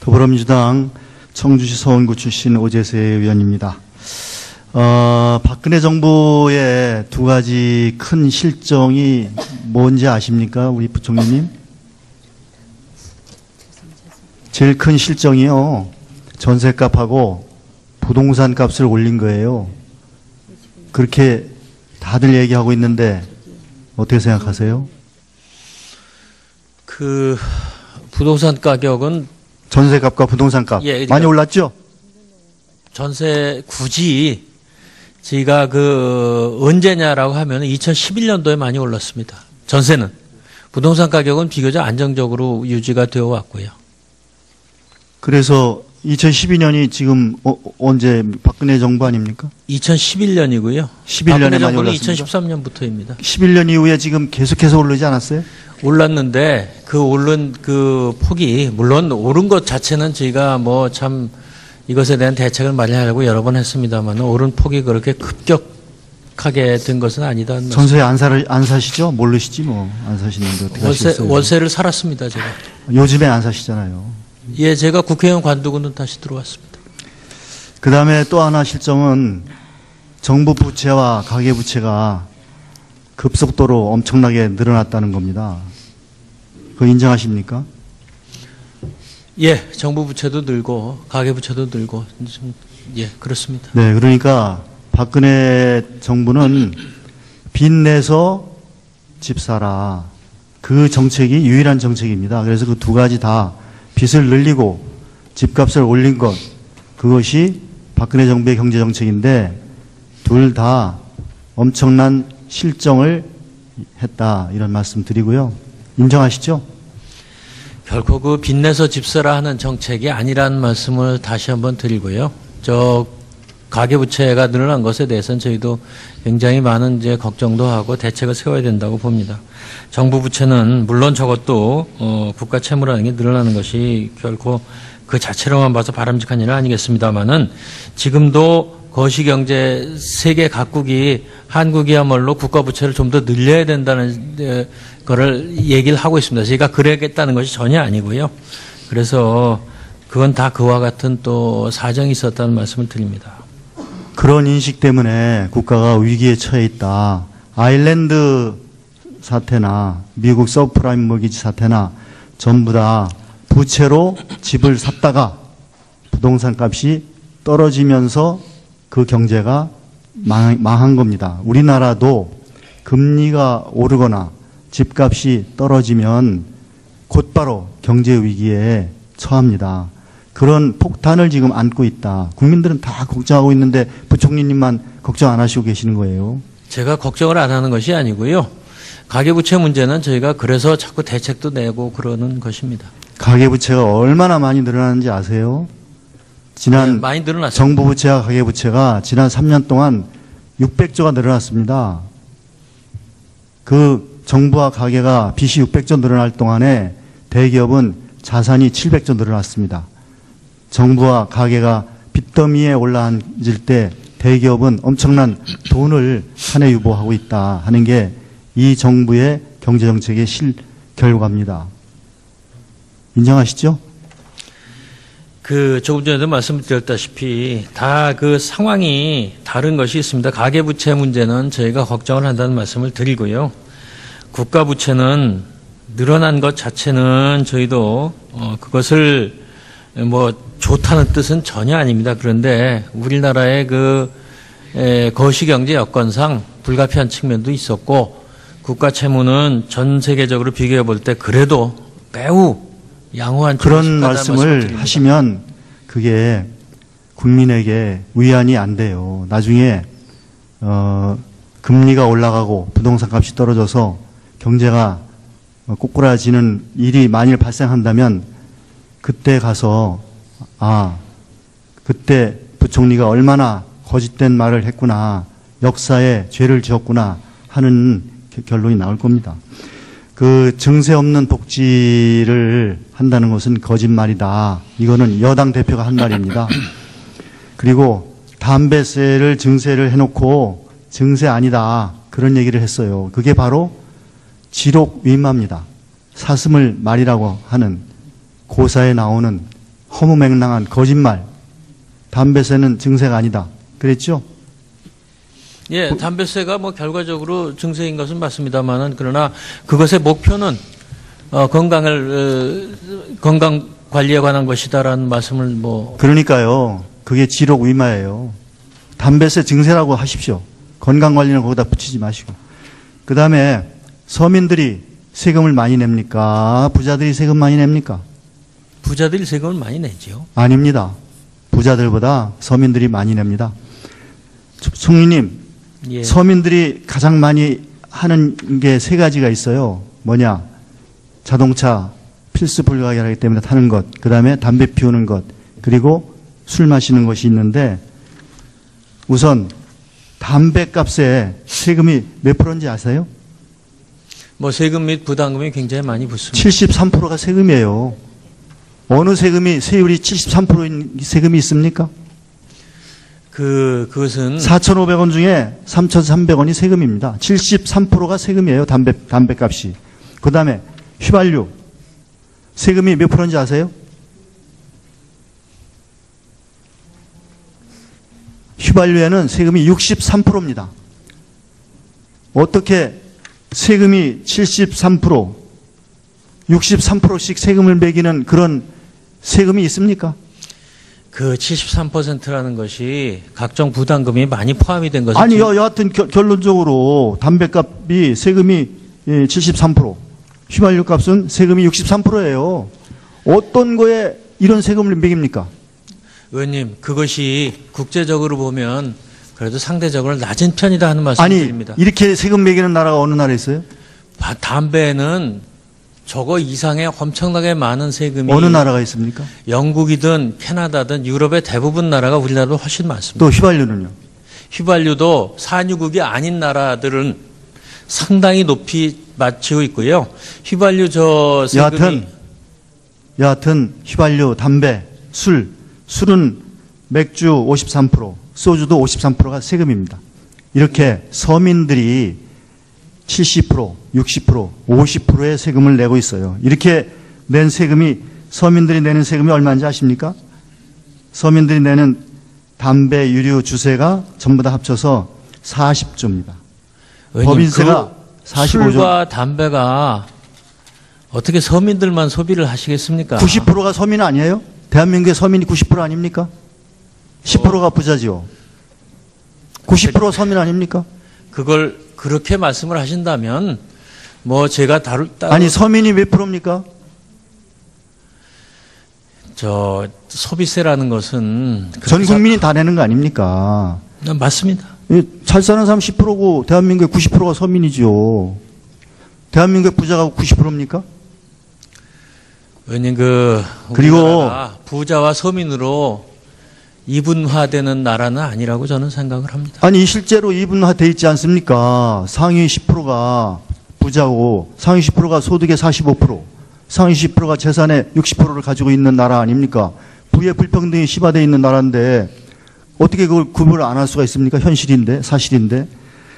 더불어민주당 청주시 서원구 출신 오재세 의원입니다. 박근혜 정부의 두 가지 큰 실정이 뭔지 아십니까? 우리 부총리님? 제일 큰 실정이요. 전셋값하고 부동산 값을 올린 거예요. 그렇게 다들 얘기하고 있는데 어떻게 생각하세요? 부동산 가격은 전세값과 부동산값 그러니까 많이 올랐죠? 전세 굳이 저희가 언제냐라고 하면 2011년도에 많이 올랐습니다. 전세는. 부동산 가격은 비교적 안정적으로 유지가 되어 왔고요. 그래서 2012년이 지금 언제 박근혜 정부 아닙니까? 2011년이고요. 11년에 많이 올랐습니다. 2013년부터입니다. 11년 이후에 지금 계속해서 오르지 않았어요? 올랐는데 오른 폭이 물론 오른 것 자체는 저희가 참 이것에 대한 대책을 마련하려고 여러 번 했습니다만 오른 폭이 그렇게 급격하게 된 것은 아니다는 전세 안 사시죠? 모르시지 뭐. 안 사시는데 어떻게 하시겠어요? 월세를 살았습니다, 제가. 요즘에 안 사시잖아요. 예, 제가 국회의원 관두고는 다시 들어왔습니다. 그 다음에 또 하나 실정은 정부 부채와 가계 부채가 급속도로 엄청나게 늘어났다는 겁니다. 그거 인정하십니까? 예, 정부 부채도 늘고 가계 부채도 늘고 예, 그렇습니다. 네, 그러니까 박근혜 정부는 빚내서 집 사라. 그 정책이 유일한 정책입니다. 그래서 그 두 가지 다 빚을 늘리고 집값을 올린 것, 그것이 박근혜 정부의 경제 정책인데 둘 다 엄청난 실정을 했다, 이런 말씀 드리고요. 인정하시죠? 결코 빚내서 집 사라 하는 정책이 아니라는 말씀을 다시 한번 드리고요. 가계부채가 늘어난 것에 대해서는 저희도 굉장히 많은 걱정도 하고 대책을 세워야 된다고 봅니다. 정부 부채는 물론 저것도 국가 채무라는 게 늘어나는 것이 결코 그 자체로만 봐서 바람직한 일은 아니겠습니다만은 지금도 거시경제 세계 각국이 한국이야말로 국가 부채를 좀 더 늘려야 된다는 거를 얘기를 하고 있습니다. 저희가 그러겠다는 것이 전혀 아니고요. 그래서 그건 다 그와 같은 또 사정이 있었다는 말씀을 드립니다. 그런 인식 때문에 국가가 위기에 처해 있다. 아일랜드 사태나 미국 서브프라임 모기지 사태나 전부 다 부채로 집을 샀다가 부동산 값이 떨어지면서 그 경제가 망한 겁니다. 우리나라도 금리가 오르거나 집값이 떨어지면 곧바로 경제 위기에 처합니다. 그런 폭탄을 지금 안고 있다. 국민들은 다 걱정하고 있는데 부총리님만 걱정 안 하시고 계시는 거예요. 제가 걱정을 안 하는 것이 아니고요. 가계부채 문제는 저희가 그래서 자꾸 대책도 내고 그러는 것입니다. 가계부채가 얼마나 많이 늘어나는지 아세요? 지난 네, 많이 늘어났습니다. 정부 부채와 가계부채가 지난 3년 동안 600조가 늘어났습니다. 그 정부와 가계가 빚이 600조 늘어날 동안에 대기업은 자산이 700조 늘어났습니다. 정부와 가계가 빚더미에 올라앉을 때 대기업은 엄청난 돈을 한해 유보하고 있다 하는 게 이 정부의 경제정책의 실결과입니다. 인정하시죠? 조금 전에도 말씀드렸다시피 다 상황이 다른 것이 있습니다. 가계부채 문제는 저희가 걱정을 한다는 말씀을 드리고요. 국가부채는 늘어난 것 자체는 저희도 그것을 좋다는 뜻은 전혀 아닙니다. 그런데 우리나라의 거시경제 여건상 불가피한 측면도 있었고 국가 채무는 전 세계적으로 비교해 볼 때 그래도 매우 양호한 그런 말씀을 하시면 그게 국민에게 위안이 안 돼요. 나중에 금리가 올라가고 부동산 값이 떨어져서 경제가 꼬꾸라지는 일이 만일 발생한다면 그때 가서 그때 부총리가 얼마나 거짓된 말을 했구나, 역사에 죄를 지었구나 하는 결론이 나올 겁니다. 증세 없는 복지를 한다는 것은 거짓말이다. 이거는 여당 대표가 한 말입니다. 그리고 담배세를 증세를 해놓고 증세 아니다. 그런 얘기를 했어요. 그게 바로 지록 위마입니다. 사슴을 말이라고 하는 고사에 나오는 허무맹랑한 거짓말, 담배세는 증세가 아니다. 그랬죠? 예, 담배세가 뭐 결과적으로 증세인 것은 맞습니다만은 그러나 그것의 목표는 건강 관리에 관한 것이다라는 말씀을 뭐 그러니까요. 그게 지록 위마예요. 담배세 증세라고 하십시오. 건강관리는 거기다 붙이지 마시고. 그 다음에 서민들이 세금을 많이 냅니까? 부자들이 세금 많이 냅니까? 부자들이 세금을 많이 내죠. 아닙니다. 부자들보다 서민들이 많이 냅니다. 총리님, 예. 서민들이 가장 많이 하는 게 세 가지가 있어요. 뭐냐? 자동차 필수 불가결하기 때문에 타는 것, 그 다음에 담배 피우는 것, 그리고 술 마시는 것이 있는데 우선 담배값에 세금이 몇 프로인지 아세요? 뭐 세금 및 부담금이 굉장히 많이 붙습니다. 73%가 세금이에요. 어느 세금이 세율이 73%인 세금이 있습니까? 그것은 4,500원 중에 3,300원이 세금입니다. 73%가 세금이에요. 담배값이. 그 다음에 휘발유. 세금이 몇 프로인지 아세요? 휘발유에는 세금이 63%입니다. 어떻게 세금이 73%, 63%씩 세금을 매기는 그런 세금이 있습니까? 그 73%라는 것이 각종 부담금이 많이 포함이 된 것은 아니, 여하튼 결론적으로 담배값이 세금이 73%, 휘발유 값은 세금이 63%예요. 어떤 거에 이런 세금을 매깁니까? 의원님, 그것이 국제적으로 보면 그래도 상대적으로 낮은 편이다 하는 말씀을 아니, 드립니다. 이렇게 세금 매기는 나라가 어느 나라에 있어요? 담배는 저거 이상의 엄청나게 많은 세금이 어느 나라가 있습니까? 영국이든 캐나다든 유럽의 대부분 나라가 우리나라보다 훨씬 많습니다. 또 휘발유는요? 휘발유도 산유국이 아닌 나라들은 상당히 높이 맞추고 있고요. 휘발유 저 세금이 여하튼 휘발유, 담배, 술은 맥주 53%, 소주도 53%가 세금입니다. 이렇게 서민들이 70%, 60%, 50%의 세금을 내고 있어요. 이렇게 낸 세금이, 서민들이 내는 세금이 얼마인지 아십니까? 서민들이 내는 담배, 유류, 주세가 전부 다 합쳐서 40조입니다. 법인세가 45조. 술과 담배가 어떻게 서민들만 소비를 하시겠습니까? 90%가 서민 아니에요? 대한민국의 서민이 90% 아닙니까? 10%가 부자지요. 90% 서민 아닙니까? 그걸 그렇게 말씀을 하신다면 뭐 제가 아니 서민이 몇 프로입니까? 저 소비세라는 것은 전 국민이 다 내는 거 아닙니까? 맞습니다. 잘 사는 사람 10%고 대한민국의 90%가 서민이지요. 대한민국의 부자가 90%입니까? 의원님 그리고 부자와 서민으로 이분화되는 나라는 아니라고 저는 생각을 합니다. 아니 실제로 이분화돼 있지 않습니까? 상위 10%가 부자고 상위 10%가 소득의 45%, 상위 10%가 재산의 60%를 가지고 있는 나라 아닙니까? 부의 불평등이 심화되어 있는 나라인데 어떻게 그걸 구분을 안 할 수가 있습니까? 현실인데, 사실인데.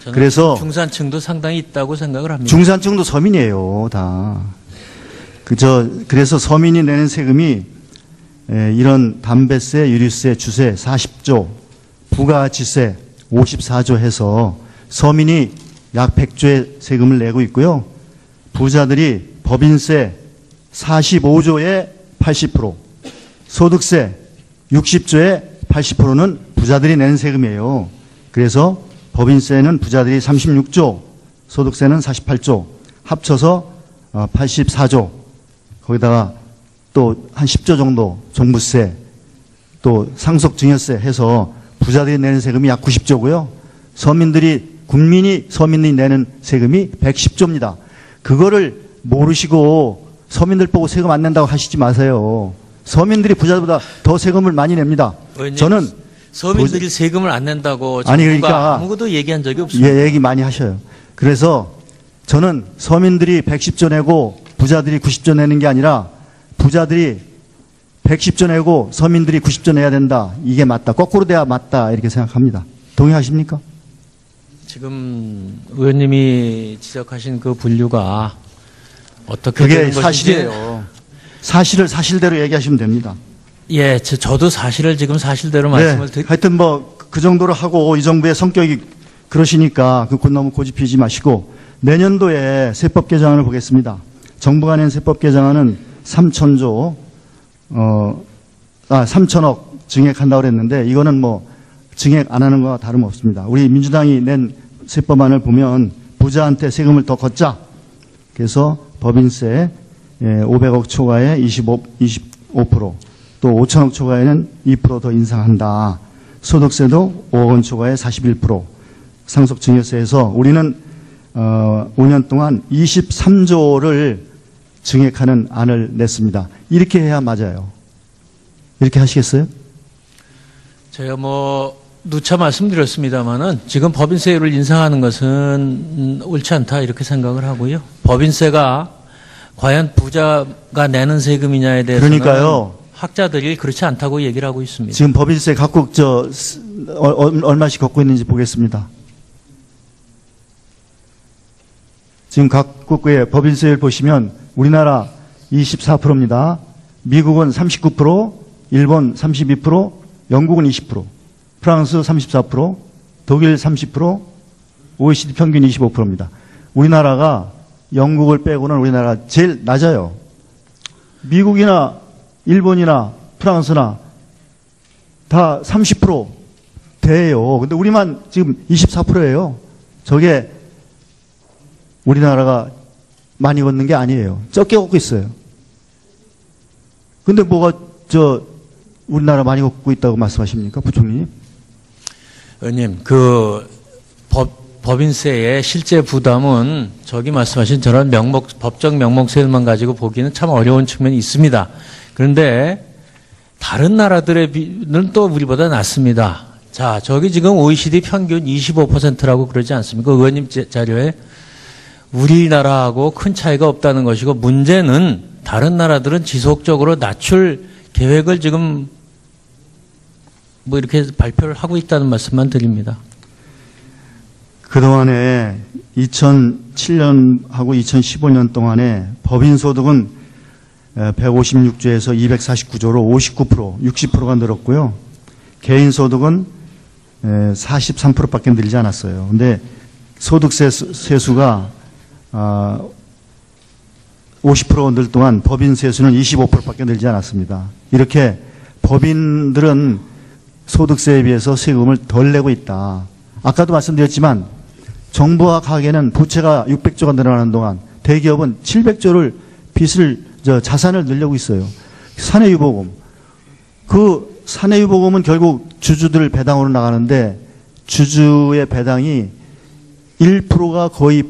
저는 그래서 중산층도 상당히 있다고 생각을 합니다. 중산층도 서민이에요, 다. 그래서 서민이 내는 세금이 이런 담배세, 유류세, 주세 40조, 부가지세 54조 해서 서민이 약 100조의 세금을 내고 있고요. 부자들이 법인세 45조의 80%, 소득세 60조의 80%는 부자들이 내는 세금이에요. 그래서 법인세는 부자들이 36조, 소득세는 48조, 합쳐서 84조, 거기다가 또 한 10조 정도 종부세, 또 상속증여세 해서 부자들이 내는 세금이 약 90조고요. 국민이 내는 세금이 110조입니다. 그거를 모르시고 서민들 보고 세금 안 낸다고 하시지 마세요. 서민들이 부자보다 더 세금을 많이 냅니다. 저는 서민들이 세금을 안 낸다고 아니 정부가 그러니까 아무것도 얘기한 적이 없습니다. 예, 얘기 많이 하셔요. 그래서 저는 서민들이 110조 내고 부자들이 90조 내는 게 아니라 부자들이 110조 내고 서민들이 90조 내야 된다. 이게 맞다. 거꾸로 돼야 맞다. 이렇게 생각합니다. 동의하십니까? 지금 의원님이 지적하신 그 분류가 어떻게 그게 되는 것인지 사실이에요. 사실을 사실대로 얘기하시면 됩니다. 예, 저도 사실을 지금 사실대로 말씀을 하여튼 뭐 그 정도로 하고 이 정부의 성격이 그러시니까 그건 너무 고집피지 마시고 내년도에 세법 개정안을 보겠습니다. 정부가 낸 세법 개정안은 3천억 증액한다고 그랬는데 이거는 뭐 증액 안 하는 거와 다름없습니다. 우리 민주당이 낸 세법안을 보면 부자한테 세금을 더 걷자. 그래서 법인세 500억 초과에 25%, 또 5천억 초과에는 2% 더 인상한다. 소득세도 5억 원 초과에 41% 상속 증여세에서 우리는 5년 동안 23조를 증액하는 안을 냈습니다. 이렇게 해야 맞아요. 이렇게 하시겠어요? 제가 뭐 누차 말씀드렸습니다마는 지금 법인세율을 인상하는 것은 옳지 않다 이렇게 생각을 하고요. 법인세가 과연 부자가 내는 세금이냐에 대해서는 그러니까요. 학자들이 그렇지 않다고 얘기를 하고 있습니다. 지금 법인세 각국 얼마씩 걷고 있는지 보겠습니다. 지금 각국의 법인세율 보시면 우리나라 24%입니다. 미국은 39%, 일본 32%, 영국은 20%, 프랑스 34%, 독일 30%, OECD 평균 25%입니다. 우리나라가 영국을 빼고는 우리나라가 제일 낮아요. 미국이나 일본이나 프랑스나 다 30% 돼요. 근데 우리만 지금 24%예요. 저게 우리나라가 많이 걷는 게 아니에요. 적게 걷고 있어요. 근데 뭐가 우리나라 많이 걷고 있다고 말씀하십니까, 부총리님? 의원님, 법인세의 실제 부담은 저기 말씀하신 저런 법적 명목세율만 가지고 보기는 참 어려운 측면이 있습니다. 그런데 다른 나라들은 또 우리보다 낮습니다. 자, 저기 지금 OECD 평균 25%라고 그러지 않습니까? 의원님 자료에 우리나라하고 큰 차이가 없다는 것이고 문제는 다른 나라들은 지속적으로 낮출 계획을 지금 뭐 이렇게 발표를 하고 있다는 말씀만 드립니다. 그동안에 2007년하고 2015년 동안에 법인소득은 156조에서 249조로 59%, 60%가 늘었고요. 개인소득은 43%밖에 늘지 않았어요. 근데 소득세 세수가 50% 늘 동안 법인 세수는 25%밖에 늘지 않았습니다. 이렇게 법인들은 소득세에 비해서 세금을 덜 내고 있다. 아까도 말씀드렸지만 정부와 가계는 부채가 600조가 늘어나는 동안 대기업은 700조를 자산을 늘려고 있어요. 사내유보금. 그 사내유보금은 결국 주주들 배당으로 나가는데 주주의 배당이 1%가 거의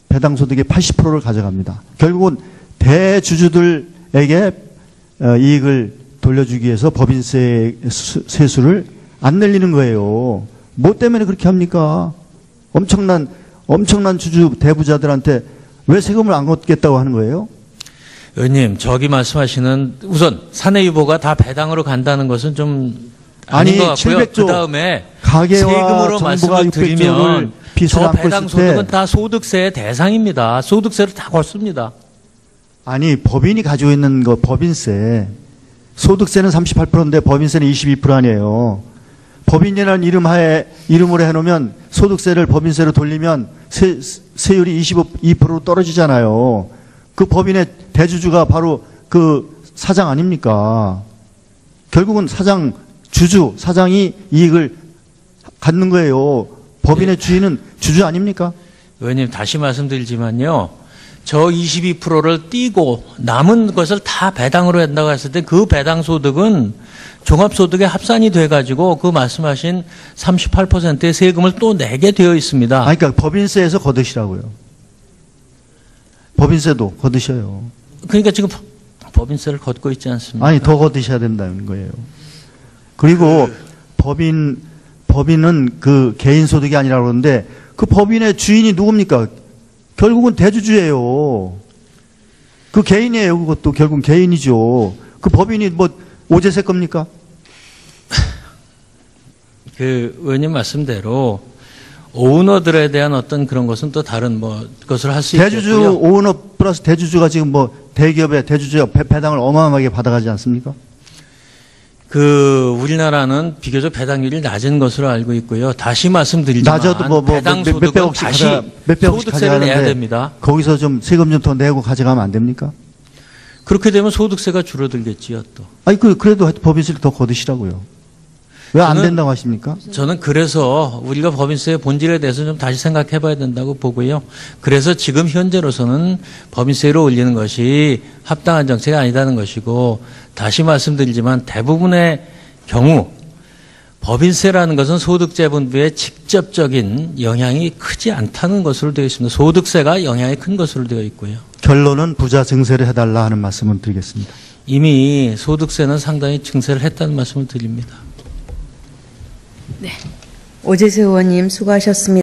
배당 소득의 80%를 가져갑니다. 결국은 대주주들에게 이익을 돌려주기 위해서 법인세 세수를 안 늘리는 거예요. 뭐 때문에 그렇게 합니까? 엄청난 주주 대부자들한테 왜 세금을 안 걷겠다고 하는 거예요? 의원님, 저기 말씀하시는 우선 사내유보가 다 배당으로 간다는 것은 좀 아닌 것 같고요. 700조 그다음에 가계와 세금으로 정부가 말씀을 600조를 드리면 빚을 저 안고 배당 있을 때 소득은 다 소득세의 대상입니다. 소득세를 다 걷습니다. 아니 법인이 가지고 있는 거 법인세 소득세는 38%인데 법인세는 22% 아니에요. 법인이라는 이름으로 해놓으면 소득세를 법인세로 돌리면 세율이 22%로 떨어지잖아요. 그 법인의 대주주가 바로 그 사장 아닙니까? 결국은 사장이 이익을 갖는 거예요. 법인의 주인은 주주 아닙니까? 의원님, 다시 말씀드리지만요. 저 22%를 띄고 남은 것을 다 배당으로 한다고 했을 때 그 배당 소득은 종합소득에 합산이 돼가지고 그 말씀하신 38%의 세금을 또 내게 되어 있습니다. 그러니까 법인세에서 거두시라고요. 법인세도 거두셔요. 그러니까 지금 법인세를 걷고 있지 않습니까? 아니 더 거두셔야 된다는 거예요. 그리고 법인은 그 개인 소득이 아니라고 그러는데 그 법인의 주인이 누굽니까? 결국은 대주주예요. 그 개인이에요. 그것도 결국은 개인이죠. 그 법인이 뭐 오제세 겁니까? 그 의원님 말씀대로 오너들에 대한 어떤 그런 것은 또 다른 것을 할 수 있고요. 대주주 오너 플러스 대주주가 지금 뭐 대기업의 대주주 배당을 어마어마하게 받아가지 않습니까? 우리나라는 비교적 배당률이 낮은 것으로 알고 있고요. 다시 말씀드리지만 낮아도 배당 소득은 몇백억씩 다시 몇백억씩 소득세를 내야 가져가는데 됩니다. 거기서 좀 세금 좀 더 내고 가져가면 안 됩니까? 그렇게 되면 소득세가 줄어들겠지요, 또. 아니 그래도 하여튼 법인세를 더 거두시라고요. 왜 안 저는- 된다고 하십니까? 저는 그래서 우리가 법인세의 본질에 대해서 좀 다시 생각해 봐야 된다고 보고요. 그래서 지금 현재로서는 법인세를 올리는 것이 합당한 정책이 아니다는 것이고, 다시 말씀드리지만 대부분의 경우 법인세라는 것은 소득재분부에 직접적인 영향이 크지 않다는 것으로 되어 있습니다. 소득세가 영향이 큰 것으로 되어 있고요. 결론은 부자 증세를 해달라 하는 말씀을 드리겠습니다. 이미 소득세는 상당히 증세를 했다는 말씀을 드립니다. 오재세 의원님 수고하셨습니다.